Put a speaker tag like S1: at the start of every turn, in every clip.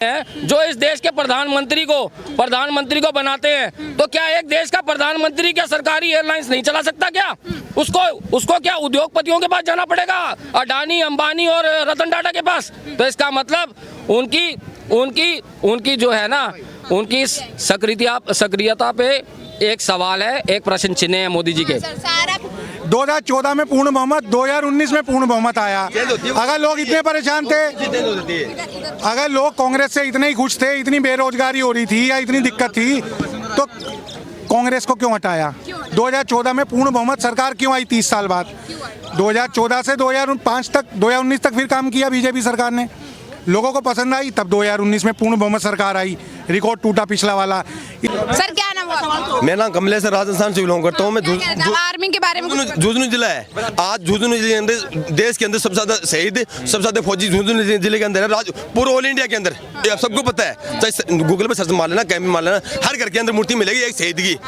S1: हैं जो इस देश के प्रधानमंत्री को बनाते हैं, तो क्या एक देश का प्रधानमंत्री क्या सरकारी एयरलाइंस नहीं चला सकता क्या? उसको क्या उद्योगपतियों के पास जाना पड़ेगा, अडानी, अंबानी और रतन टाटा के पास? तो इसका मतलब उनकी जो है ना, उनकी सक्रियता पे एक सवाल है, एक प्रश्न चिन्ह है मोदी जी के।
S2: 2014 में पूर्ण बहुमत, 2019 में पूर्ण बहुमत आया। अगर लोग इतने परेशान थे, अगर लोग कांग्रेस से इतने ही खुश थे, इतनी बेरोजगारी हो रही थी या इतनी दिक्कत थी, तो कांग्रेस को क्यों हटाया? 2014 में पूर्ण बहुमत सरकार क्यों आई 30 साल बाद? 2014 से 2005 तक, 2019 तक फिर काम किया बीजेपी सरकार ने, लोगों को पसंद आई, तब 2019 में पूर्ण बहुमत सरकार आई, रिकॉर्ड टूटा पिछला वाला।
S3: सर क्या नाम है?
S4: मेरा नाम कमलेश है, राजस्थान से बिलोंग करता हूँ मैं।
S3: आर्मी के बारे में
S4: झुंझुनू जिला है। आज झुंझुनू जिले के अंदर, देश के अंदर सबसे ज्यादा शहीद, सबसे ज्यादा फौजी झुंझुनू जिले के अंदर है, पूरे ऑल इंडिया के अंदर। ये आप सबको पता है, चाहे गूगल पे सर्च मार लेना, कैंप में मार लेना, हर घर के अंदर मूर्ति मिलेगी एक शहीद की।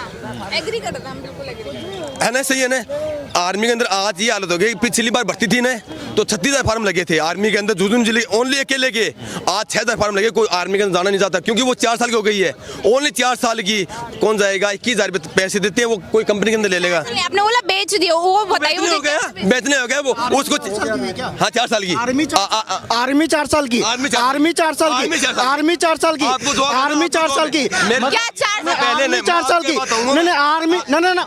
S3: एग्री करता हूं, बिल्कुल एग्री
S4: है ना, सही है ना। आर्मी के अंदर आज ये हालत हो गई, पिछली बार भर्ती थी ना तो 36,000 फार्म लगे थे आर्मी के अंदर, झुंझुनू जिले ओनली अकेले के। आज 6,000 फार्म लगे, कोई आर्मी के अंदर जाना नहीं चाहता, क्योंकि वो 4 साल की हो गई है। ओनली 4 साल की कौन जाएगा? 21,000 पैसे देते हैं, वो कोई कंपनी के अंदर ले लेगा।
S3: आपने बोला बेच दिया, वो बताइए मुझे।
S4: बेचने हो गया वो उसको। हाँ 4 साल की
S5: आर्मी 4 साल की, आर्मी 4 साल की, आर्मी 4 साल की, आर्मी 4 साल की,
S3: क्या 4 साल?
S5: पहले 4 साल की, नहीं आर्मी, ना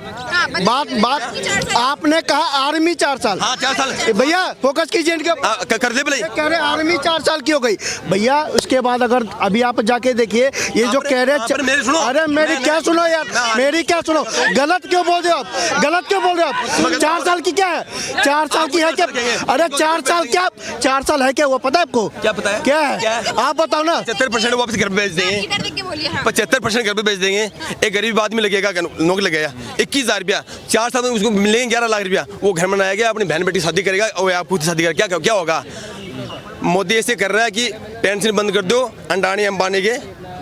S5: बात आपने कहा आर्मी 4 साल।
S4: हाँ 4 साल
S5: भैया फोकस कीजिए इनके,
S4: कर दे भले।
S5: कह रहे आर्मी 4 साल की हो गई भैया। उसके बाद अगर अभी आप जाके देखिए ये जो कह रहे, अरे मेरी क्या सुनो यार, मेरी क्या सुनो, गलत क्यों बोल रहे हो आप? गलत क्यों बोल रहे हो आप? 4 साल की क्या है? 4 साल की है क्या? अरे 4 साल क्या, 4 साल है क्या? वो पता है आपको?
S4: क्या पता है?
S5: क्या है आप बताओ ना।
S4: 75% वापस घर पे भेज देंगे, 75% घर पे भेज देंगे। एक गरीब आदमी लगेगा, नौकरी लगेगा 21,000 रुपया, 4 साल में उसको मिलेंगे 11 लाख रुपया। वो घर में बनाया गया, अपनी बहन बेटी शादी करेगा और आप खुद शादी करेगा, क्या होगा? मोदी ऐसे कर रहा है कि पेंशन बंद कर दो, अंडानी अंबानी के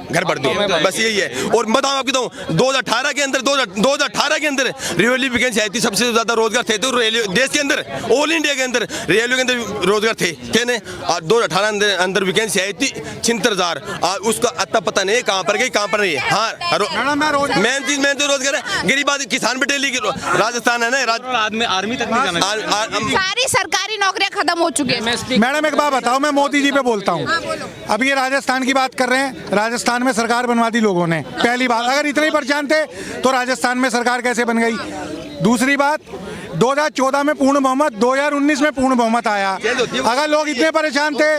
S4: घर भर दो, बस यही है। और बताऊं आपको, 2018 के अंदर 2018 के अंदर रेलवे वैकेंसी आई थी, सबसे ज्यादा रोजगार थे तो रेलवे देश के अंदर, ऑल इंडिया के अंदर रेलवे के अंदर रोजगार थे ने। और 2018 अंदर वैकेंसी आई थी 76,000, और उसका अता पता नहीं कहाँ पर गई, कहाँ पर नहीं है। हाँ मेन चीज रोजगार है। गरीब आदमी किसान भी डेली राजस्थान है ना, आर्मी तक नहीं जाना।
S3: सारी सरकारी नौकरियां खत्म हो चुकी है।
S2: मैडम एक बात बताओ, मैं मोदी जी पे बोलता हूँ। अब ये राजस्थान की बात कर रहे हैं, राजस्थान में सरकार बनवा दी लोगों ने। पहली बात, अगर इतने ही परेशान थे तो राजस्थान में सरकार कैसे बन गई? दूसरी बात, 2014 में पूर्ण बहुमत, 2019 में पूर्ण बहुमत आया। अगर लोग इतने परेशान थे,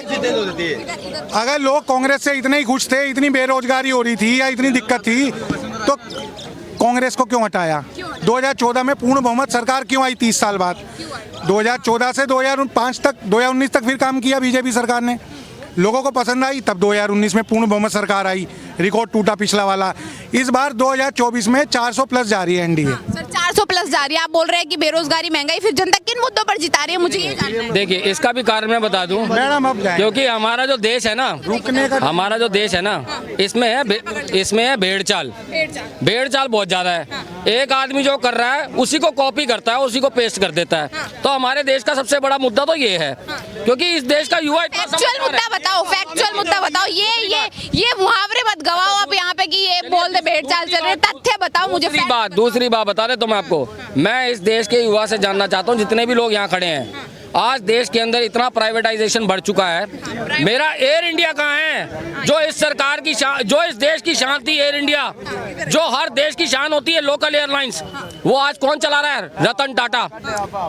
S2: अगर लोग कांग्रेस से इतने ही खुश थे, इतनी बेरोजगारी हो रही थी या इतनी दिक्कत थी, तो कांग्रेस को क्यों हटाया? 2014 में पूर्ण बहुमत सरकार क्यों आई 30 साल बाद? 2014 से 2005 तक, 2019 तक फिर काम किया बीजेपी सरकार ने, लोगों को पसंद आई, तब 2019 में पूर्ण बहुमत सरकार आई, रिकॉर्ड टूटा पिछला वाला। इस बार 2024 में 400 प्लस जा रही है एनडीए।
S3: सर 400 प्लस जा रही है, आप बोल रहे हैं कि बेरोजगारी, महंगाई, फिर जनता किन मुद्दों पर जिता रही है, मुझे ये जानना है।
S1: देखिए इसका भी कारण मैं बता दूं
S2: मैडम, अब
S1: क्योंकि हमारा जो देश है ना, हमारा जो देश है ना, इसमें है भेड़ चाल बहुत ज्यादा है। एक आदमी जो कर रहा है उसी को कॉपी करता है, उसी को पेस्ट कर देता है। तो हमारे देश का सबसे बड़ा मुद्दा तो ये है, क्योंकि इस देश का युवा
S3: फैक्चुअल मुद्दा बताओ, ये मुहावरे मत गवाओ आप यहाँ पे कि ये बोल दे भेड़ चाल चल रहे, तथ्य बताओ मुझे।
S1: दूसरी बात बता दे तो मैं आपको, मैं इस देश के युवा से जानना चाहता हूँ, जितने भी लोग यहाँ खड़े हैं, आज देश के अंदर इतना प्राइवेटाइजेशन बढ़ चुका है। मेरा एयर इंडिया कहाँ है? जो इस सरकार की जो इस देश की शान थी, एयर इंडिया जो हर देश की शान होती है, लोकल एयरलाइंस, वो आज कौन चला रहा है? रतन टाटा।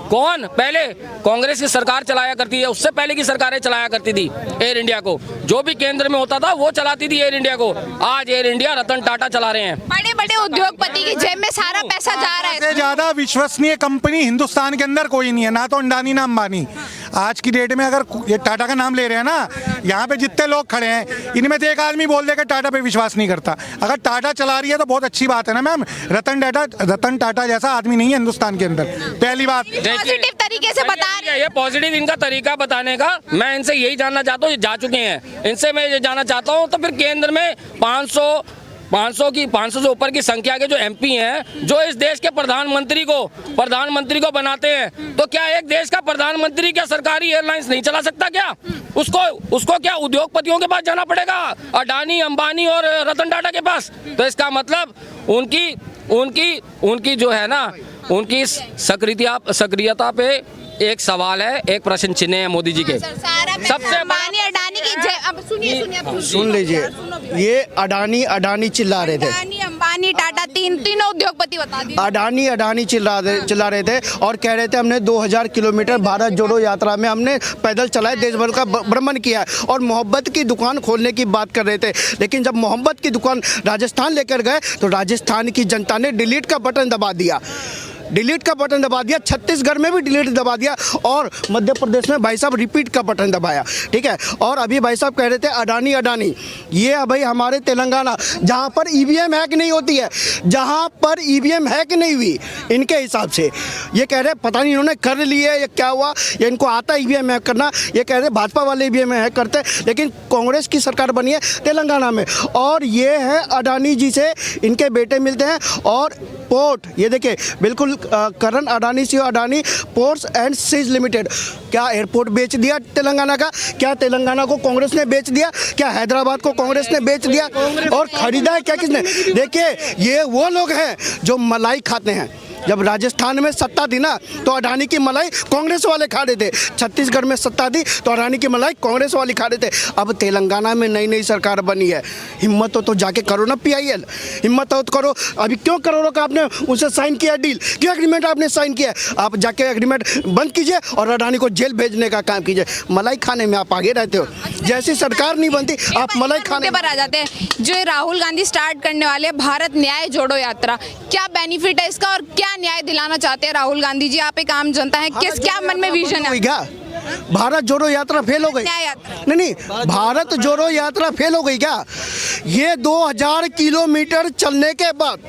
S1: कौन? पहले कांग्रेस की सरकार चलाया करती है, उससे पहले की सरकारें चलाया करती थी एयर इंडिया को। जो भी केंद्र में होता था वो चलाती थी एयर इंडिया को। आज एयर इंडिया रतन टाटा चला रहे हैं।
S3: बड़े बड़े उद्योगपति की जेब में सारा पैसा जा रहा है।
S2: ज्यादा विश्वसनीय कंपनी हिंदुस्तान के अंदर कोई नहीं है, ना तो अंडानी ना अंबानी। आज की डेट में अगर ये टाटा का नाम ले रहे हैं ना, यहाँ पे जितने लोग खड़े हैं, इनमें से एक आदमी बोल देगा टाटा पे विश्वास नहीं करता। अगर टाटा चला रही है तो बहुत अच्छी बात है ना मैम। रतन टाटा जैसा आदमी नहीं है हिंदुस्तान के अंदर, पहली बात।
S3: पॉजिटिव तरीके से बता रहे हैं,
S1: ये पॉजिटिव इनका तरीका बताने का। मैं इनसे यही जानना चाहता हूँ, ये जा चुके हैं, इनसे मैं ये जानना चाहता हूँ, तो फिर केंद्र में 500 500 से ऊपर की संख्या के जो एमपी हैं जो इस देश के प्रधानमंत्री को बनाते हैं, तो क्या एक देश का प्रधानमंत्री क्या सरकारी एयरलाइंस नहीं चला सकता क्या? उसको क्या उद्योगपतियों के पास जाना पड़ेगा, अडानी, अंबानी और रतन टाटा के पास? तो इसका मतलब उनकी जो है ना, उनकी सक्रियता पे एक सवाल है, एक प्रश्न चिन्ह है मोदी जी के। सबसे
S3: अंबानी अडानी की अब सुनिए
S5: सुन लीजिए, ये अडानी चिल्ला रहे थे,
S3: अडानी, अंबानी, टाटा, तीनों उद्योगपति बता दिए।
S5: अडानी चिल्ला रहे थे और कह रहे थे हमने 2000 किलोमीटर भारत जोड़ो यात्रा में हमने पैदल चलाए, देश भर का भ्रमण किया है और मोहब्बत की दुकान खोलने की बात कर रहे थे। लेकिन जब मोहब्बत की दुकान राजस्थान लेकर गए तो राजस्थान की जनता ने डिलीट का बटन दबा दिया, छत्तीसगढ़ में भी डिलीट दबा दिया और मध्य प्रदेश में भाई साहब रिपीट का बटन दबाया, ठीक है। और अभी भाई साहब कह रहे थे अडानी, ये भाई हमारे तेलंगाना जहाँ पर ईवीएम हैक नहीं होती है, जहाँ पर ईवीएम हैक नहीं हुई, इनके हिसाब से ये कह रहे पता नहीं इन्होंने कर लिए या क्या हुआ, या इनको आता है ईवीएम हैक करना। ये कह रहे भाजपा वाले ईवीएम हैक करते हैं, लेकिन कांग्रेस की सरकार बनी है तेलंगाना में और ये है अडानी जी से इनके बेटे मिलते हैं। और पोर्ट ये देखिए, बिल्कुल Karan Adani, CEO Adani ports and SEZ limited, क्या एयरपोर्ट बेच दिया तेलंगाना का? क्या तेलंगाना को कांग्रेस ने बेच दिया? क्या हैदराबाद को कांग्रेस ने बेच दिया? और खरीदा है क्या किसने? देखिए, ये वो लोग हैं जो मलाई खाते हैं। जब राजस्थान में सत्ता थी ना तो अडानी की मलाई कांग्रेस वाले खा रहे थे, छत्तीसगढ़ में सत्ता थी तो अडानी की मलाई कांग्रेस वाले खा रहे थे। अब तेलंगाना में नई सरकार बनी है, हिम्मत हो तो जाके करो ना PIL, हिम्मत हो तो करो। अभी क्यों करोड़ों का आपने उनसे साइन किया डील, क्यों एग्रीमेंट आपने साइन किया? आप जाके एग्रीमेंट बंद कीजिए और अडानी को जेल भेजने का काम कीजिए। मलाई खाने में आप आगे रहते हो, जैसी सरकार नहीं बनती आप मलाई खाने
S3: पर आ जाते हैं। जो राहुल गांधी स्टार्ट करने वाले भारत न्याय जोड़ो यात्रा, क्या बेनिफिट है इसका और क्या न्याय दिलाना चाहते हैं राहुल गांधी जी? आप एक आम जनता है, क्या मन में विजन है?
S5: क्या भारत जोड़ो यात्रा फेल हो गई? नहीं, भारत जोड़ो यात्रा फेल हो गई क्या? ये 2000 किलोमीटर चलने के बाद,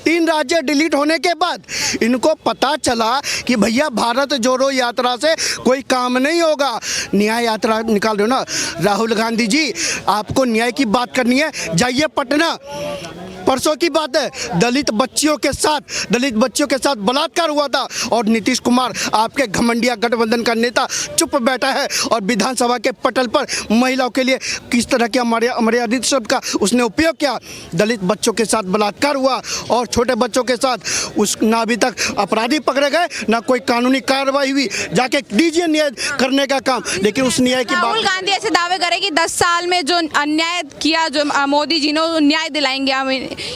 S5: 3 राज्य डिलीट होने के बाद इनको पता चला कि भैया भारत जोड़ो यात्रा से कोई काम नहीं होगा, न्याय यात्रा निकाल दो ना। राहुल गांधी जी, आपको न्याय की बात करनी है, जाइए पटना। परसों की बात है, दलित बच्चियों के साथ बलात्कार हुआ था और नीतीश कुमार, आपके घमंडिया गठबंधन का नेता, चुप बैठा है और विधानसभा के पटल पर महिलाओं के लिए किस तरह के अमर्यादित शब्द का उसने उपयोग किया। दलित बच्चों के साथ बलात्कार हुआ और छोटे बच्चों के साथ ना अभी तक अपराधी पकड़े गए, ना कोई कानूनी कार्रवाई हुई। जाके दीजिए न्याय करने का काम, लेकिन उस न्याय की बात।
S3: राहुल गांधी ऐसे दावे करे कि 10 साल में जो अन्याय किया जो मोदी जी ने, न्याय दिलाएंगे हम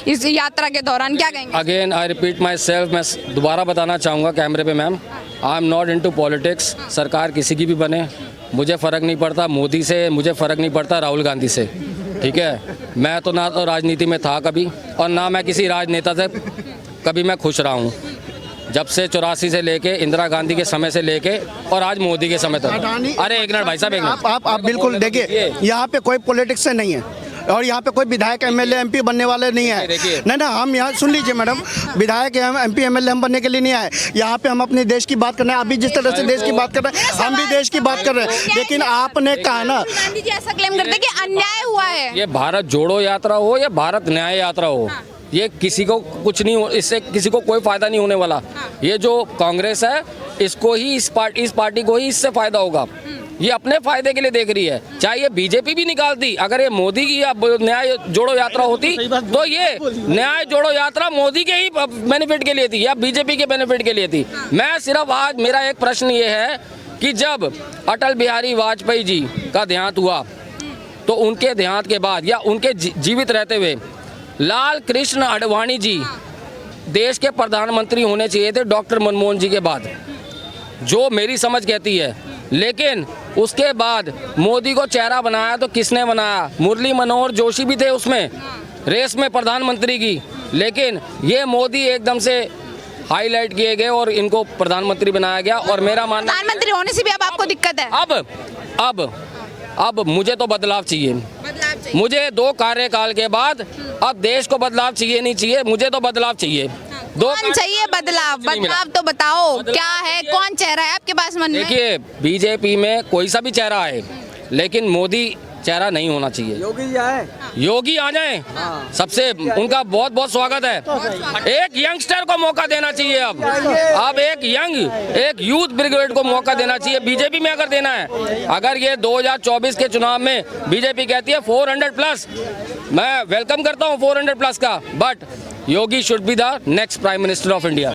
S3: इस यात्रा के दौरान, क्या कहेंगे?
S1: Again I repeat my self, मैं दोबारा बताना चाहूँगा कैमरे पे ma'am, I am not into politics. सरकार किसी की भी बने, मुझे फ़र्क नहीं पड़ता मोदी से, मुझे फ़र्क नहीं पड़ता राहुल गांधी से, ठीक है। मैं तो ना तो राजनीति में था कभी और ना मैं किसी राजनेता से कभी मैं खुश रहा हूँ, जब से 84 से लेके इंदिरा गांधी के समय से लेके और आज मोदी के समय तक। अरे एक मिनट भाई साहब, एक मिनट।
S5: आप बिल्कुल देखिए, यहाँ पे कोई पॉलिटिक्स से नहीं है और यहाँ पे कोई विधायक MLA MP बनने वाले नहीं है। नहीं, हम यहाँ सुन लीजिए मैडम, विधायक MP MLA हम बनने के लिए नहीं आए। यहाँ पे हम अपने देश की बात कर रहे हैं। अभी जिस तरह से देश की बात कर रहे हैं, हम भी देश की बात कर रहे हैं। लेकिन आपने कहा ना,
S3: गांधी जी ऐसा क्लेम करते हैं कि अन्याय हुआ है।
S1: ये भारत जोड़ो यात्रा हो या भारत न्याय यात्रा हो, ये किसी को कुछ नहीं हो, इससे किसी को कोई फायदा नहीं होने वाला। ये जो कांग्रेस है, इसको ही इस पार्टी को ही इससे फायदा होगा। ये अपने फायदे के लिए देख रही है। चाहे ये बीजेपी भी निकालती, अगर ये मोदी की न्याय जोड़ो यात्रा होती तो ये न्याय जोड़ो यात्रा मोदी के ही बेनिफिट के लिए थी या बीजेपी के बेनिफिट के लिए थी। मैं सिर्फ आज मेरा एक प्रश्न ये है कि जब अटल बिहारी वाजपेयी जी का देहांत हुआ तो उनके देहांत के बाद या उनके जीवित रहते हुए लाल कृष्ण आडवाणी जी देश के प्रधानमंत्री होने चाहिए थे डॉक्टर मनमोहन जी के बाद, जो मेरी समझ कहती है। लेकिन उसके बाद मोदी को चेहरा बनाया तो किसने बनाया? मुरली मनोहर जोशी भी थे उसमें रेस में प्रधानमंत्री की, लेकिन ये मोदी एकदम से हाईलाइट किए गए और इनको प्रधानमंत्री बनाया गया। और मेरा मानना,
S3: प्रधानमंत्री होने से भी अब आपको दिक्कत है?
S1: अब मुझे तो बदलाव चाहिए। मुझे 2 कार्यकाल के बाद अब देश को बदलाव चाहिए, नहीं चाहिए, मुझे तो बदलाव चाहिए।
S3: कौन चाहिए बदलाव तो बताओ, क्या है, कौन चेहरा है आपके पास मन में?
S1: देखिए, बीजेपी में कोई सा भी चेहरा है, लेकिन मोदी चेहरा नहीं होना चाहिए।
S6: योगी जी आए,
S1: योगी आ जाएं, सबसे उनका बहुत बहुत स्वागत है। एक यंगस्टर को मौका देना चाहिए। अब एक यूथ ब्रिगेड को मौका देना चाहिए। बीजेपी में अगर देना है, अगर ये 2024 के चुनाव में बीजेपी कहती है 400 प्लस, मैं वेलकम करता हूँ 400 प्लस का, but Yogi should be the next prime minister of India.